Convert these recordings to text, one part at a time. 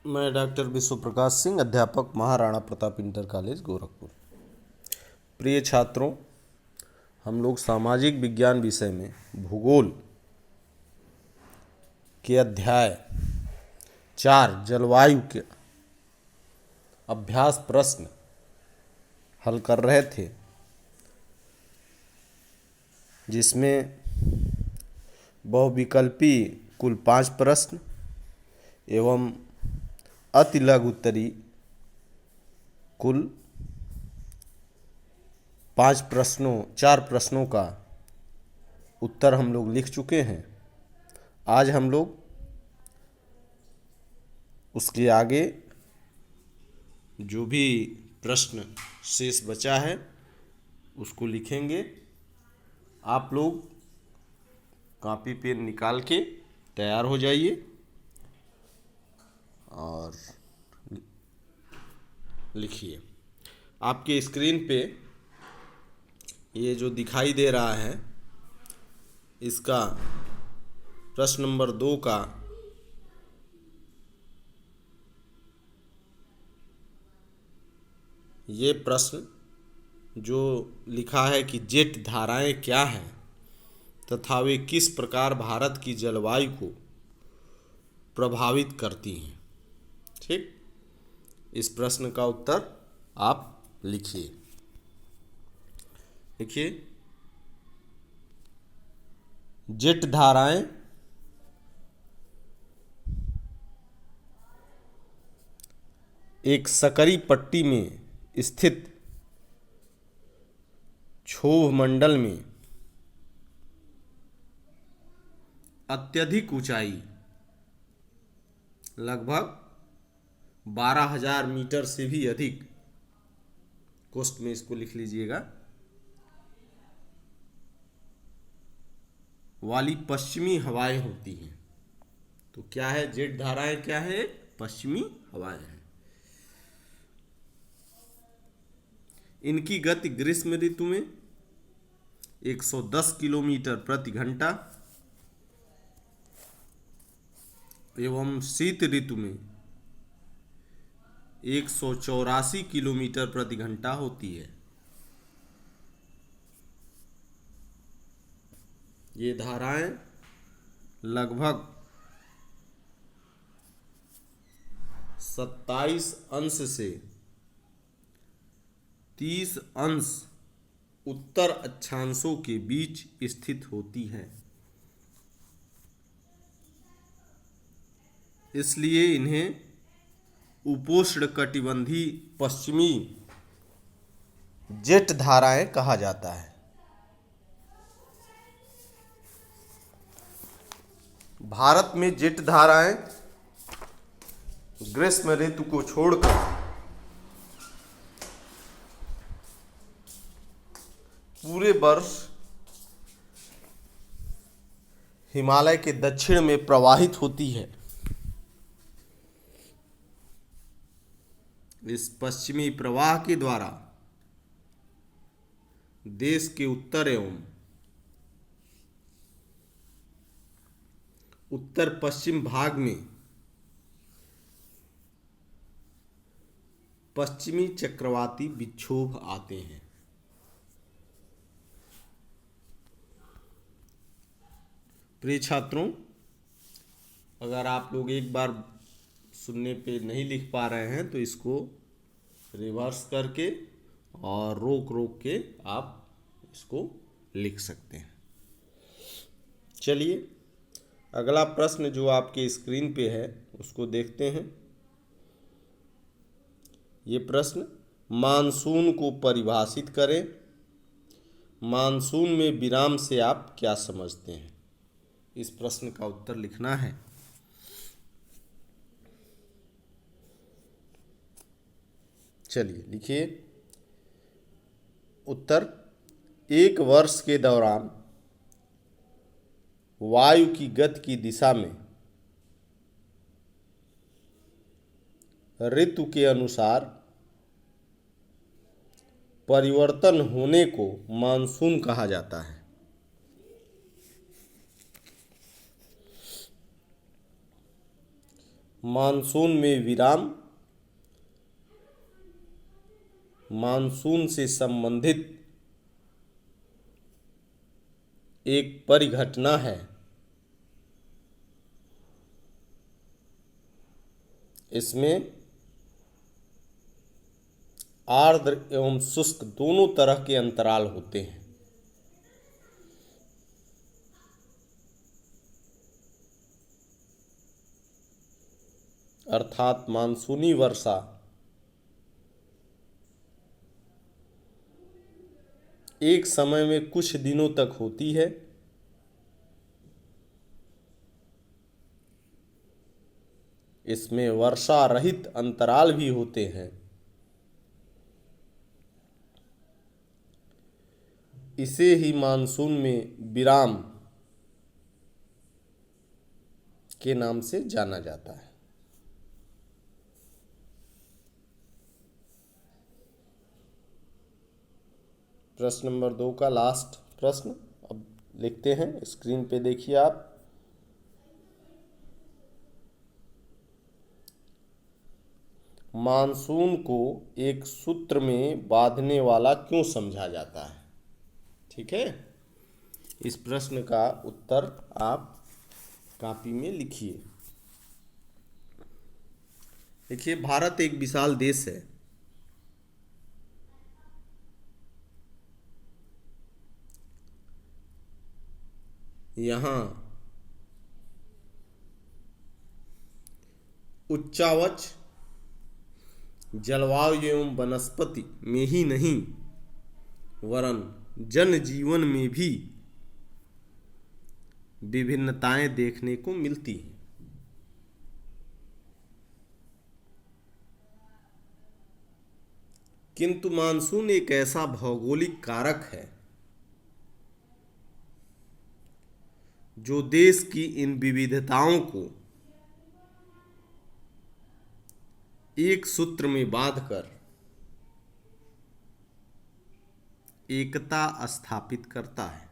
मैं डॉक्टर विश्व प्रकाश सिंह, अध्यापक, महाराणा प्रताप इंटर कॉलेज, गोरखपुर। प्रिय छात्रों, हम लोग सामाजिक विज्ञान विषय में भूगोल के अध्याय 4 जलवायु के अभ्यास प्रश्न हल कर रहे थे, जिसमें बहुविकल्पी कुल 5 प्रश्न एवं अति लघु उत्तरी कुल 4 प्रश्नों का उत्तर हम लोग लिख चुके हैं। आज हम लोग उसके आगे जो भी प्रश्न शेष बचा है उसको लिखेंगे। आप लोग कॉपी पेन निकाल के तैयार हो जाइए और लिखिए। आपके स्क्रीन पे ये जो दिखाई दे रहा है, इसका प्रश्न नंबर 2 का ये प्रश्न जो लिखा है कि जेट धाराएं क्या हैं तथा वे किस प्रकार भारत की जलवायु को प्रभावित करती हैं। ठीक, इस प्रश्न का उत्तर आप लिखिए। देखिए, जेट धाराएं एक सकरी पट्टी में स्थित क्षोभ मंडल में अत्यधिक ऊंचाई लगभग 12,000 मीटर से भी अधिक, कोष्ठ में इसको लिख लीजिएगा, वाली पश्चिमी हवाएं होती हैं। तो क्या है जेट धाराएं? क्या है? पश्चिमी हवाएं हैं। इनकी गति ग्रीष्म ऋतु में 110 किलोमीटर प्रति घंटा एवं शीत ऋतु में 184 किलोमीटर प्रति घंटा होती है। ये धाराएं लगभग 27 अंश से 30 अंश उत्तर अक्षांशों के बीच स्थित होती हैं। इसलिए इन्हें उपोष्णकटिबंधीय पश्चिमी जेट धाराएं कहा जाता है। भारत में जेट धाराएं ग्रीष्म ऋतु को छोड़कर पूरे वर्ष हिमालय के दक्षिण में प्रवाहित होती है। इस पश्चिमी प्रवाह के द्वारा देश के उत्तर एवं उत्तर पश्चिम भाग में पश्चिमी चक्रवाती विक्षोभ आते हैं। प्रिय छात्रों, अगर आप लोग एक बार सुनने पे नहीं लिख पा रहे हैं तो इसको रिवर्स करके और रोक रोक के आप इसको लिख सकते हैं। चलिए, अगला प्रश्न जो आपके स्क्रीन पे है उसको देखते हैं। ये प्रश्न, मानसून को परिभाषित करें। मानसून में विराम से आप क्या समझते हैं? इस प्रश्न का उत्तर लिखना है। चलिए लिखिए। उत्तर, एक वर्ष के दौरान वायु की गति की दिशा में ऋतु के अनुसार परिवर्तन होने को मानसून कहा जाता है। मानसून में विराम मानसून से संबंधित एक परिघटना है। इसमें आर्द्र एवं शुष्क दोनों तरह के अंतराल होते हैं। अर्थात मानसूनी वर्षा एक समय में कुछ दिनों तक होती है। इसमें वर्षा रहित अंतराल भी होते हैं। इसे ही मानसून में विराम के नाम से जाना जाता है। प्रश्न नंबर 2 का लास्ट प्रश्न अब लिखते हैं, स्क्रीन पे देखिए आप। मानसून को एक सूत्र में बांधने वाला क्यों समझा जाता है? ठीक है, इस प्रश्न का उत्तर आप कॉपी में लिखिए। देखिए, भारत एक विशाल देश है। यहाँ उच्चावच जलवायु एवं वनस्पति में ही नहीं वरन जनजीवन में भी विभिन्नताएं देखने को मिलती हैं। किंतु मानसून एक ऐसा भौगोलिक कारक है जो देश की इन विविधताओं को एक सूत्र में बांधकर एकता स्थापित करता है।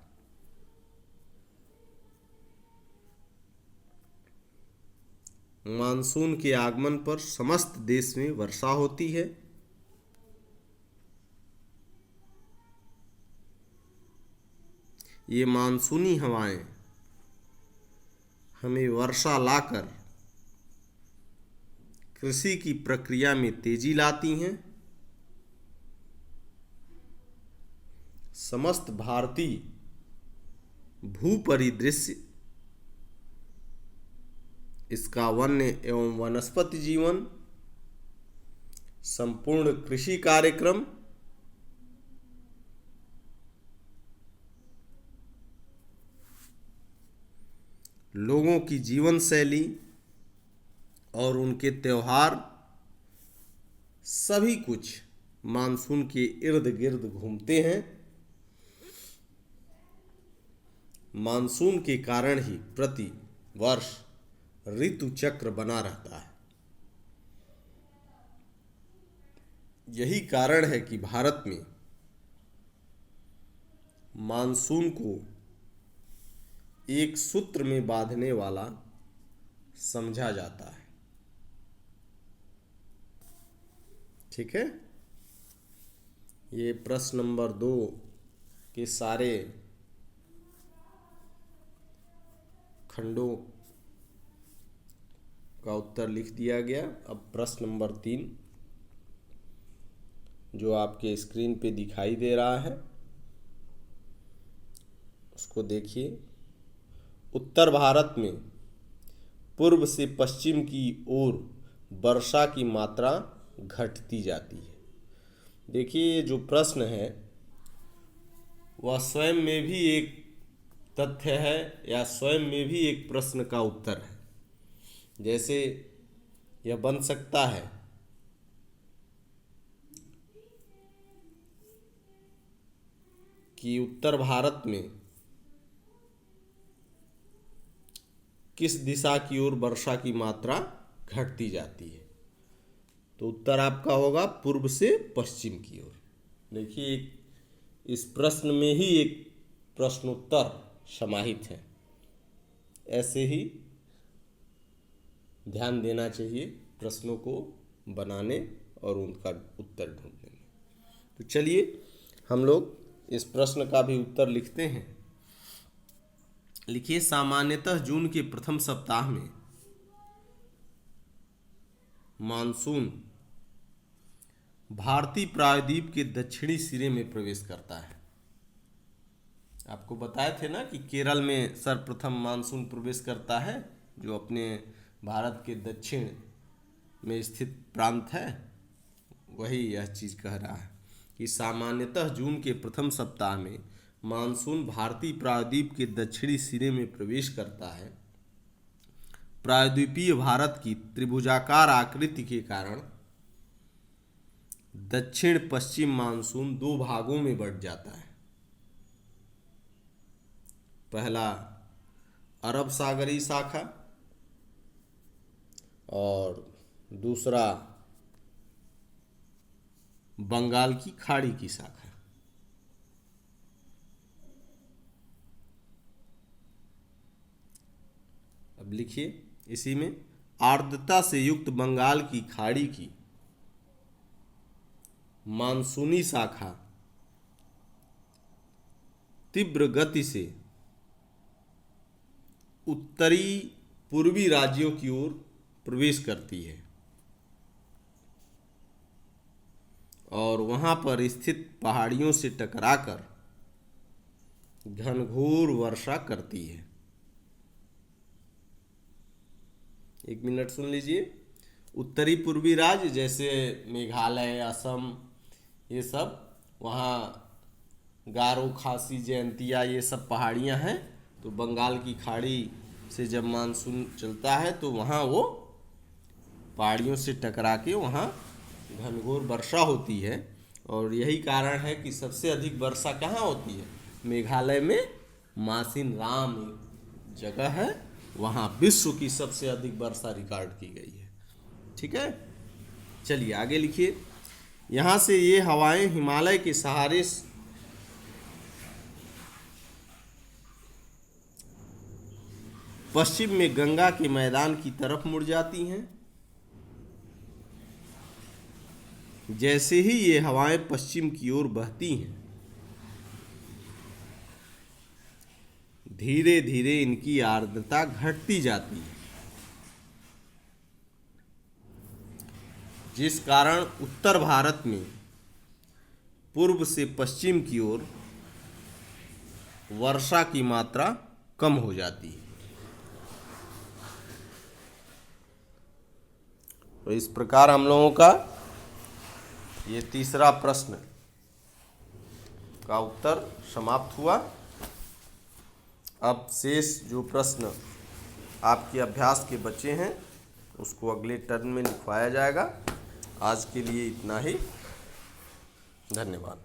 मानसून के आगमन पर समस्त देश में वर्षा होती है। ये मानसूनी हवाएं हमें वर्षा लाकर कृषि की प्रक्रिया में तेजी लाती हैं। समस्त भारतीय भूपरिदृश्य, इसका वन्य एवं वनस्पति जीवन, संपूर्ण कृषि कार्यक्रम, लोगों की जीवन शैली और उनके त्योहार, सभी कुछ मानसून के इर्द गिर्द घूमते हैं। मानसून के कारण ही प्रति वर्ष ऋतु चक्र बना रहता है। यही कारण है कि भारत में मानसून को एक सूत्र में बांधने वाला समझा जाता है। ठीक है, ये प्रश्न नंबर 2 के सारे खंडों का उत्तर लिख दिया गया। अब प्रश्न नंबर 3 जो आपके स्क्रीन पे दिखाई दे रहा है उसको देखिए। उत्तर भारत में पूर्व से पश्चिम की ओर वर्षा की मात्रा घटती जाती है। देखिए, ये जो प्रश्न है वह स्वयं में भी एक तथ्य है या स्वयं में भी एक प्रश्न का उत्तर है। जैसे यह बन सकता है कि उत्तर भारत में किस दिशा की ओर वर्षा की मात्रा घटती जाती है, तो उत्तर आपका होगा पूर्व से पश्चिम की ओर। देखिए, इस प्रश्न में ही एक प्रश्नोत्तर समाहित है। ऐसे ही ध्यान देना चाहिए प्रश्नों को बनाने और उनका उत्तर ढूंढने में। तो चलिए हम लोग इस प्रश्न का भी उत्तर लिखते हैं। लिखिए, सामान्यतः जून के प्रथम सप्ताह में मानसून भारतीय प्रायद्वीप के दक्षिणी सिरे में प्रवेश करता है। आपको बताए थे ना कि केरल में सर्वप्रथम मानसून प्रवेश करता है, जो अपने भारत के दक्षिण में स्थित प्रांत है, वही यह चीज़ कह रहा है कि सामान्यतः जून के प्रथम सप्ताह में मानसून भारतीय प्रायद्वीप के दक्षिणी सिरे में प्रवेश करता है। प्रायद्वीपीय भारत की त्रिभुजाकार आकृति के कारण दक्षिण पश्चिम मानसून दो भागों में बंट जाता है। पहला अरब सागरीय शाखा और दूसरा बंगाल की खाड़ी की शाखा। अब लिखिए, इसी में आर्द्रता से युक्त बंगाल की खाड़ी की मानसूनी शाखा तीव्र गति से उत्तरी पूर्वी राज्यों की ओर प्रवेश करती है और वहां पर स्थित पहाड़ियों से टकराकर घनघोर वर्षा करती है। एक मिनट सुन लीजिए। उत्तरी पूर्वी राज्य जैसे मेघालय, असम, ये सब, वहाँ गारो, खासी, जयंतिया, ये सब पहाड़ियाँ हैं। तो बंगाल की खाड़ी से जब मानसून चलता है तो वहाँ वो पहाड़ियों से टकरा के वहाँ घनघोर वर्षा होती है। और यही कारण है कि सबसे अधिक वर्षा कहाँ होती है? मेघालय में मासिन राम एक जगह है, वहाँ विश्व की सबसे अधिक वर्षा रिकॉर्ड की गई है। ठीक है, चलिए आगे लिखिए। यहाँ से ये हवाएं हिमालय के सहारे पश्चिम में गंगा के मैदान की तरफ मुड़ जाती हैं। जैसे ही ये हवाएं पश्चिम की ओर बहती हैं, धीरे धीरे इनकी आर्द्रता घटती जाती है, जिस कारण उत्तर भारत में पूर्व से पश्चिम की ओर वर्षा की मात्रा कम हो जाती है। तो इस प्रकार हम लोगों का ये तीसरा प्रश्न का उत्तर समाप्त हुआ। अब शेष जो प्रश्न आपके अभ्यास के बचे हैं उसको अगले टर्न में लिखवाया जाएगा। आज के लिए इतना ही। धन्यवाद।